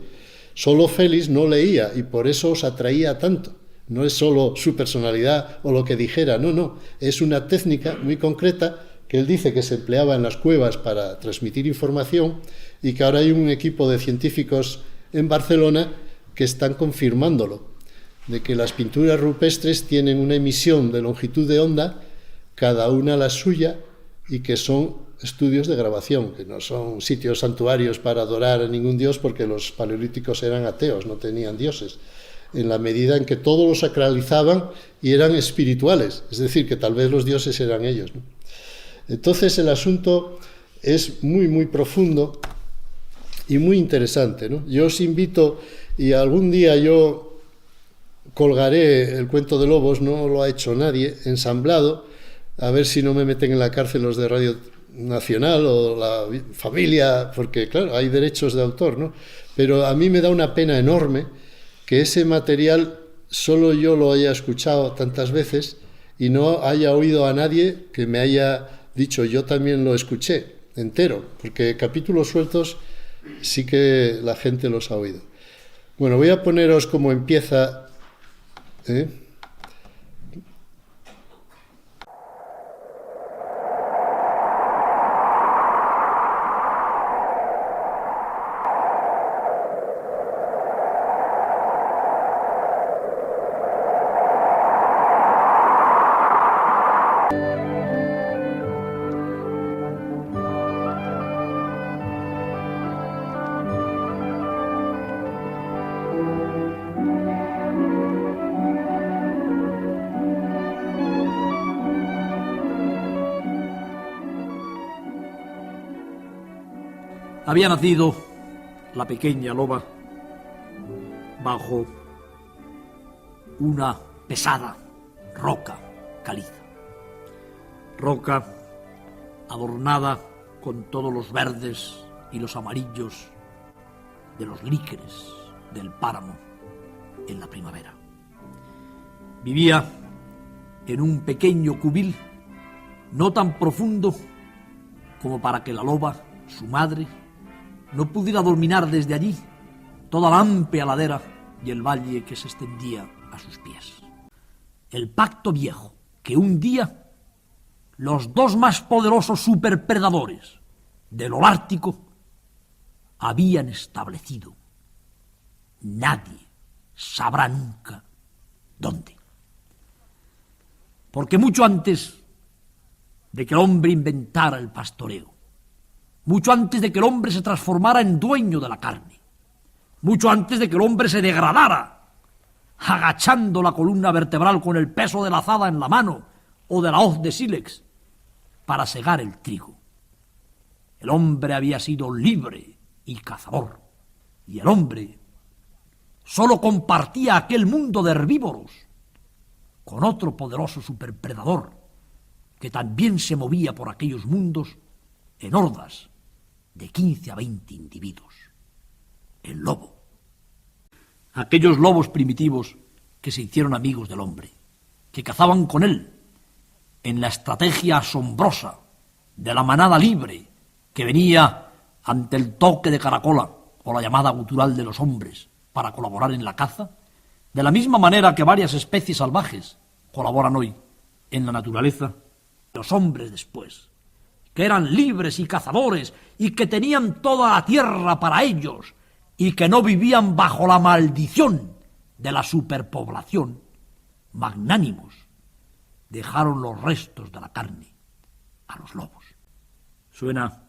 Solo Félix no leía y por eso os atraía tanto. No es solo su personalidad o lo que dijera, no, es una técnica muy concreta que él dice que se empleaba en las cuevas para transmitir información y que ahora hay un equipo de científicos en Barcelona que están confirmándolo, de que las pinturas rupestres tienen una emisión de longitud de onda, cada una la suya, y que son estudios de grabación, que no son sitios santuarios para adorar a ningún dios, porque los paleolíticos eran ateos, no tenían dioses, en la medida en que todo lo sacralizaban y eran espirituales, es decir, que tal vez los dioses eran ellos, ¿no? Entonces el asunto es muy, muy profundo y muy interesante, ¿no? Yo os invito, y algún día yo colgaré el cuento de Lobos, no lo ha hecho nadie, ensamblado, a ver si no me meten en la cárcel los de Radio Nacional o la familia, porque claro, hay derechos de autor, ¿no? Pero a mí me da una pena enorme que ese material solo yo lo haya escuchado tantas veces y no haya oído a nadie que me haya dicho yo también lo escuché entero, porque capítulos sueltos sí que la gente los ha oído. Bueno, voy a poneros cómo empieza, ¿eh? Había nacido la pequeña loba bajo una pesada roca caliza. Roca adornada con todos los verdes y los amarillos de los líquenes del páramo en la primavera. Vivía en un pequeño cubil, no tan profundo como para que la loba, su madre, no pudiera dominar desde allí toda la amplia ladera y el valle que se extendía a sus pies. El pacto viejo que un día los dos más poderosos superpredadores del Holártico habían establecido. Nadie sabrá nunca dónde. Porque mucho antes de que el hombre inventara el pastoreo, mucho antes de que el hombre se transformara en dueño de la carne, mucho antes de que el hombre se degradara, agachando la columna vertebral con el peso de la azada en la mano o de la hoz de sílex para segar el trigo, el hombre había sido libre y cazador, y el hombre solo compartía aquel mundo de herbívoros con otro poderoso superpredador que también se movía por aquellos mundos en hordas de 15 a 20 individuos. El lobo. Aquellos lobos primitivos que se hicieron amigos del hombre, que cazaban con él en la estrategia asombrosa de la manada libre que venía ante el toque de caracola o la llamada gutural de los hombres para colaborar en la caza, de la misma manera que varias especies salvajes colaboran hoy en la naturaleza. Los hombres después, que eran libres y cazadores y que tenían toda la tierra para ellos y que no vivían bajo la maldición de la superpoblación, magnánimos, dejaron los restos de la carne a los lobos. Suena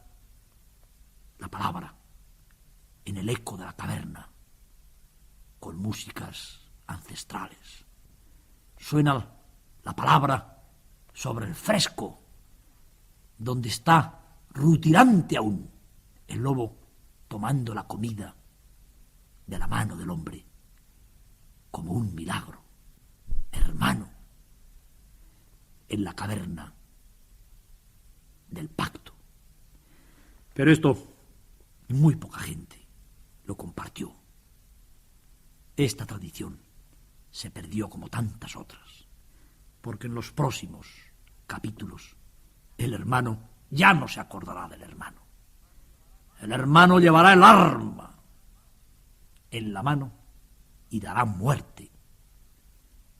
la palabra en el eco de la caverna con músicas ancestrales. Suena la palabra sobre el fresco, donde está rutilante aún el lobo tomando la comida de la mano del hombre como un milagro, hermano, en la caverna del pacto. Pero esto muy poca gente lo compartió. Esta tradición se perdió como tantas otras, porque en los próximos capítulos el hermano ya no se acordará del hermano. El hermano llevará el arma en la mano y dará muerte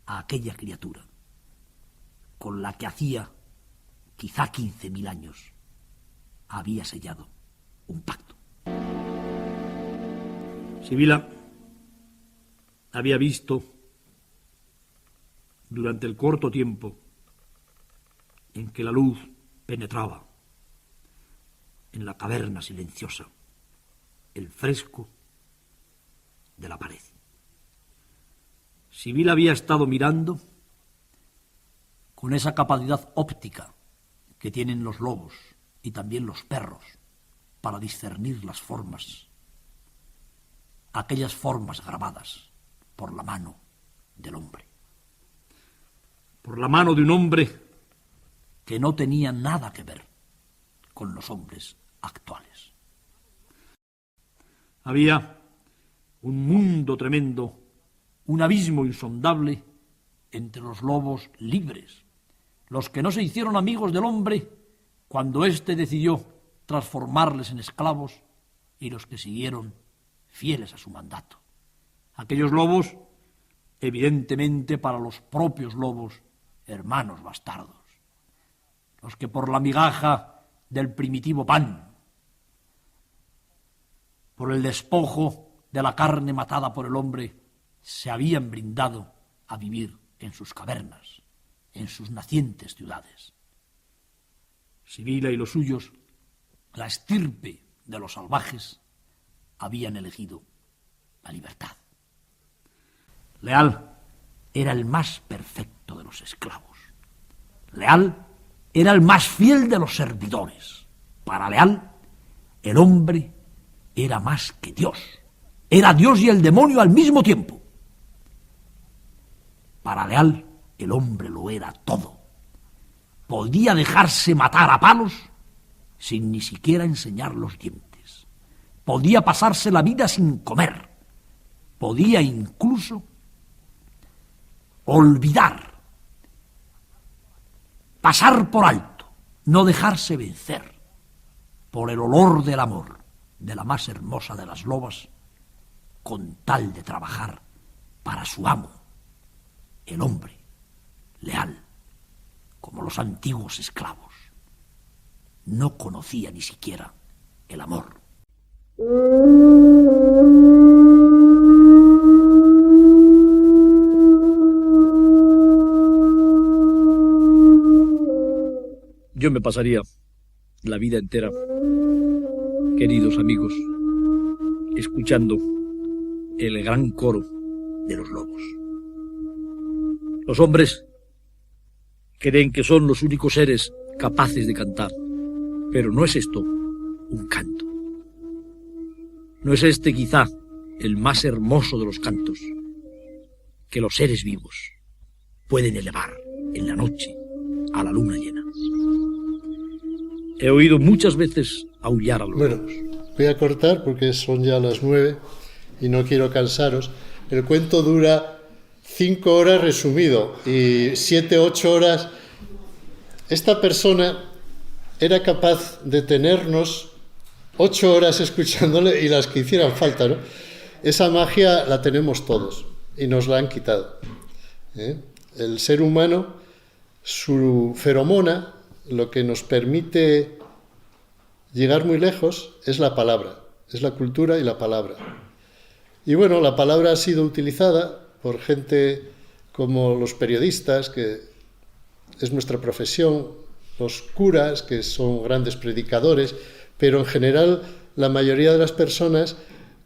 a aquella criatura con la que hacía quizá 15.000 años había sellado un pacto. Sibila había visto durante el corto tiempo en que la luz penetraba en la caverna silenciosa el fresco de la pared. Sibila había estado mirando con esa capacidad óptica que tienen los lobos y también los perros para discernir las formas, aquellas formas grabadas por la mano del hombre, por la mano de un hombre que no tenía nada que ver con los hombres actuales. Había un mundo tremendo, un abismo insondable entre los lobos libres, los que no se hicieron amigos del hombre cuando éste decidió transformarles en esclavos, y los que siguieron fieles a su mandato. Aquellos lobos, evidentemente para los propios lobos, hermanos bastardos, los que por la migaja del primitivo pan, por el despojo de la carne matada por el hombre, se habían brindado a vivir en sus cavernas, en sus nacientes ciudades. Sibila y los suyos, la estirpe de los salvajes, habían elegido la libertad. Leal era el más perfecto de los esclavos. Leal era el más fiel de los servidores. Para Leal, el hombre era más que Dios. Era Dios y el demonio al mismo tiempo. Para Leal, el hombre lo era todo. Podía dejarse matar a palos sin ni siquiera enseñar los dientes. Podía pasarse la vida sin comer. Podía incluso olvidar pasar por alto, no dejarse vencer por el olor del amor de la más hermosa de las lobas, con tal de trabajar para su amo, el hombre leal, como los antiguos esclavos. No conocía ni siquiera el amor. Yo me pasaría la vida entera, queridos amigos, escuchando el gran coro de los lobos. Los hombres creen que son los únicos seres capaces de cantar, pero no es esto un canto. ¿No es este quizá el más hermoso de los cantos que los seres vivos pueden elevar en la noche a la luna llena? He oído muchas veces aullar a los lobos. Voy a cortar porque son ya las 9 y no quiero cansaros. El cuento dura 5 horas resumido y 7, 8 horas. Esta persona era capaz de tenernos 8 horas escuchándole y las que hicieran falta, ¿no? Esa magia la tenemos todos y nos la han quitado, ¿eh? El ser humano, su feromona, lo que nos permite llegar muy lejos es la palabra, es la cultura y la palabra. Y bueno, la palabra ha sido utilizada por gente como los periodistas, que es nuestra profesión, los curas, que son grandes predicadores, pero en general la mayoría de las personas,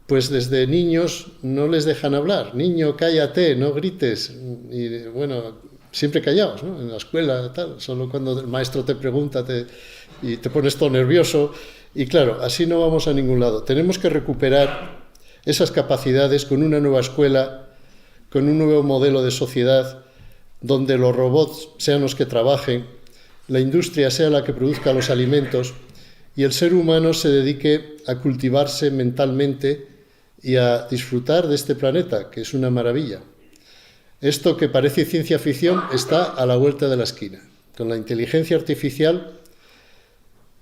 pues desde niños no les dejan hablar. Niño, cállate, no grites. Y bueno, siempre callados, ¿no? En la escuela, tal, solo cuando el maestro te pregunta y te pones todo nervioso. Y claro, así no vamos a ningún lado. Tenemos que recuperar esas capacidades con una nueva escuela, con un nuevo modelo de sociedad, donde los robots sean los que trabajen, la industria sea la que produzca los alimentos y el ser humano se dedique a cultivarse mentalmente y a disfrutar de este planeta, que es una maravilla. Esto que parece ciencia ficción está a la vuelta de la esquina. Con la inteligencia artificial,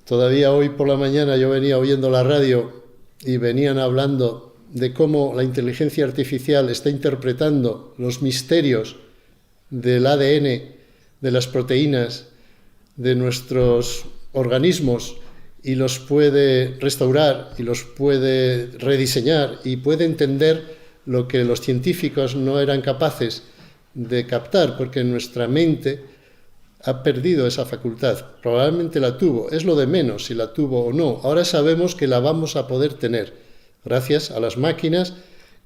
todavía hoy por la mañana yo venía oyendo la radio y venían hablando de cómo la inteligencia artificial está interpretando los misterios del ADN, de las proteínas, de nuestros organismos y los puede restaurar y los puede rediseñar y puede entender lo que los científicos no eran capaces de captar, porque nuestra mente ha perdido esa facultad. Probablemente la tuvo, es lo de menos si la tuvo o no. Ahora sabemos que la vamos a poder tener gracias a las máquinas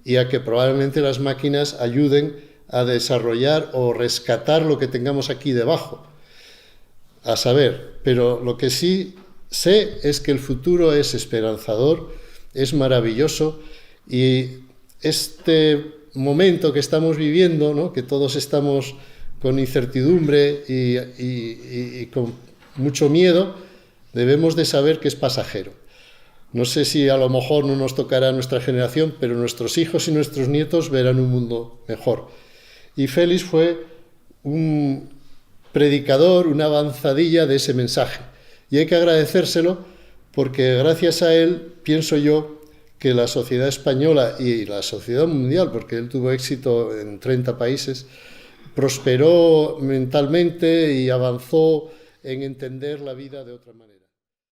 y a que probablemente las máquinas ayuden a desarrollar o rescatar lo que tengamos aquí debajo. A saber, pero lo que sí sé es que el futuro es esperanzador, es maravilloso y este momento que estamos viviendo, ¿no?, que todos estamos con incertidumbre y con mucho miedo, debemos de saber que es pasajero. No sé si a lo mejor no nos tocará a nuestra generación, pero nuestros hijos y nuestros nietos verán un mundo mejor. Y Félix fue un predicador, una avanzadilla de ese mensaje. Y hay que agradecérselo porque gracias a él, pienso yo, que la sociedad española y la sociedad mundial, porque él tuvo éxito en 30 países, prosperó mentalmente y avanzó en entender la vida de otra manera.